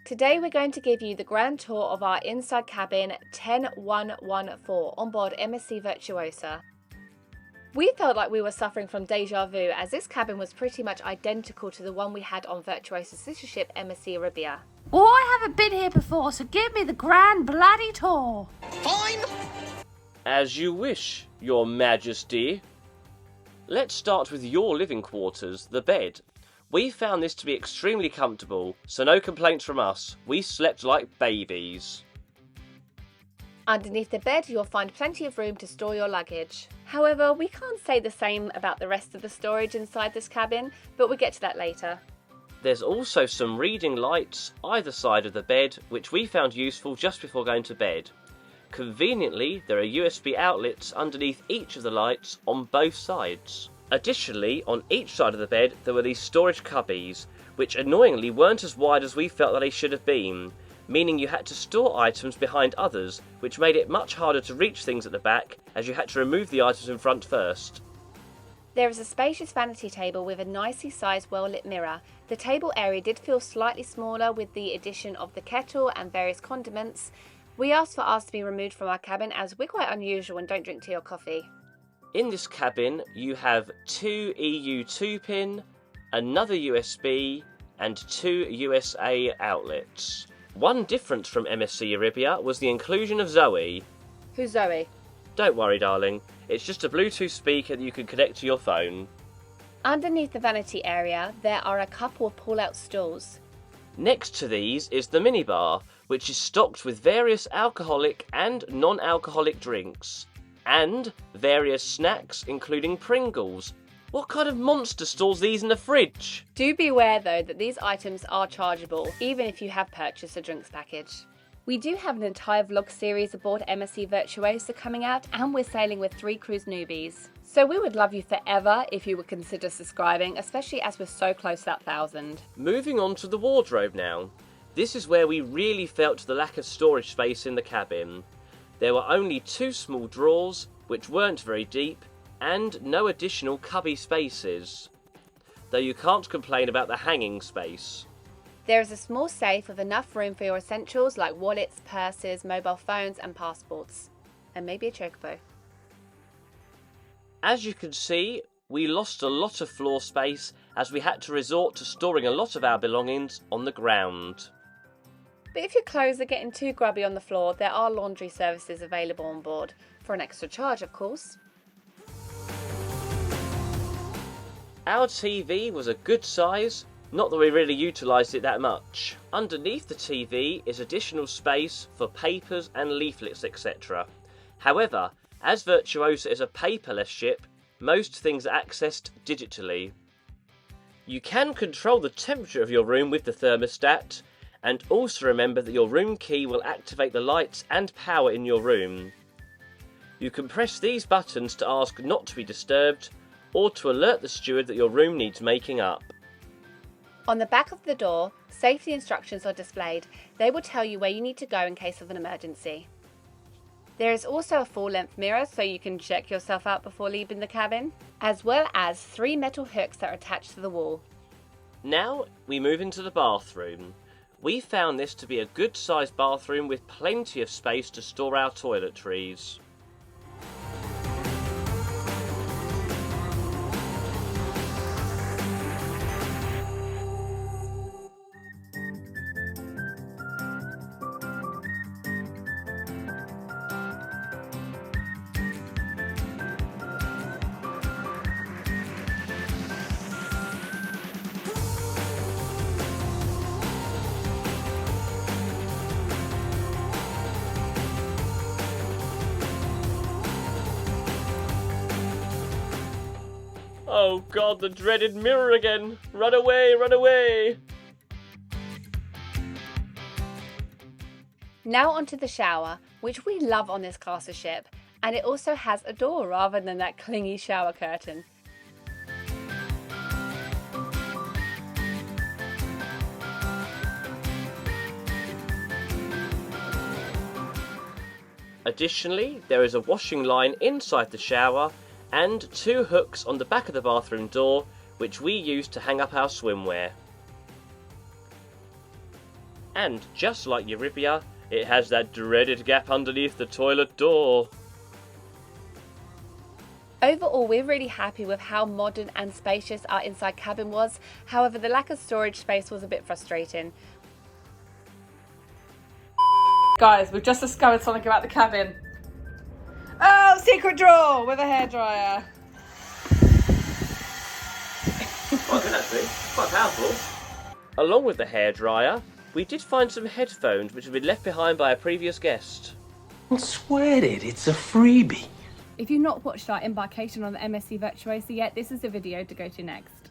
Today we're going to give you the grand tour of our inside cabin 10114 on board MSC Virtuosa. We felt like we were suffering from deja vu as this cabin was pretty much identical to the one we had on Virtuosa's sister ship MSC Euribia. Well, I haven't been here before, so give me the grand bloody tour. Fine. As you wish, Your Majesty. Let's start with your living quarters, the bed. We found this to be extremely comfortable, so no complaints from us. We slept like babies. Underneath the bed you'll find plenty of room to store your luggage. However, we can't say the same about the rest of the storage inside this cabin, but we'll get to that later. There's also some reading lights either side of the bed, which we found useful just before going to bed. Conveniently, there are USB outlets underneath each of the lights on both sides. Additionally, on each side of the bed there were these storage cubbies, which annoyingly weren't as wide as we felt that they should have been, meaning you had to store items behind others, which made it much harder to reach things at the back, as you had to remove the items in front first. There is a spacious vanity table with a nicely sized well-lit mirror. The table area did feel slightly smaller with the addition of the kettle and various condiments. We asked for ours to be removed from our cabin as we're quite unusual and don't drink tea or coffee. In this cabin you have 2 EU 2-pin, another USB and 2 USA outlets. One difference from MSC Euribia was the inclusion of Zoe. Who's Zoe? Don't worry darling, it's just a Bluetooth speaker that you can connect to your phone. Underneath the vanity area there are a couple of pull-out stools. Next to these is the minibar, which is stocked with various alcoholic and non-alcoholic drinks. And various snacks, including Pringles. What kind of monster stores these in the fridge? Do be aware though that these items are chargeable, even if you have purchased a drinks package. We do have an entire vlog series aboard MSC Virtuosa coming out, and we're sailing with 3 cruise newbies. So we would love you forever if you would consider subscribing, especially as we're so close to that 1,000. Moving on to the wardrobe now. This is where we really felt the lack of storage space in the cabin. There were only 2 small drawers, which weren't very deep, and no additional cubby spaces. Though you can't complain about the hanging space. There is a small safe with enough room for your essentials like wallets, purses, mobile phones and passports. And maybe a chocobo. As you can see, we lost a lot of floor space as we had to resort to storing a lot of our belongings on the ground. But if your clothes are getting too grubby on the floor, there are laundry services available on board, for an extra charge of course. Our TV was a good size, not that we really utilised it that much. Underneath the TV is additional space for papers and leaflets etc. However, as Virtuosa is a paperless ship, most things are accessed digitally. You can control the temperature of your room with the thermostat, and also remember that your room key will activate the lights and power in your room. You can press these buttons to ask not to be disturbed, or to alert the steward that your room needs making up. On the back of the door, safety instructions are displayed. They will tell you where you need to go in case of an emergency. There is also a full-length mirror so you can check yourself out before leaving the cabin, as well as 3 metal hooks that are attached to the wall. Now we move into the bathroom. We found this to be a good sized bathroom with plenty of space to store our toiletries. Oh god, the dreaded mirror again! Run away, run away! Now onto the shower, which we love on this class of ship, and it also has a door rather than that clingy shower curtain. Additionally, there is a washing line inside the shower and 2 hooks on the back of the bathroom door, which we use to hang up our swimwear. And just like Euribia, it has that dreaded gap underneath the toilet door. Overall, we're really happy with how modern and spacious our inside cabin was. However, the lack of storage space was a bit frustrating. Guys, we've just discovered something about the cabin. Oh, secret drawer with a hairdryer. Quite good actually, quite powerful. Along with the hairdryer, we did find some headphones which had been left behind by a previous guest. Don't sweat it, it's a freebie. If you've not watched our embarkation on the MSC Virtuosa yet, this is the video to go to next.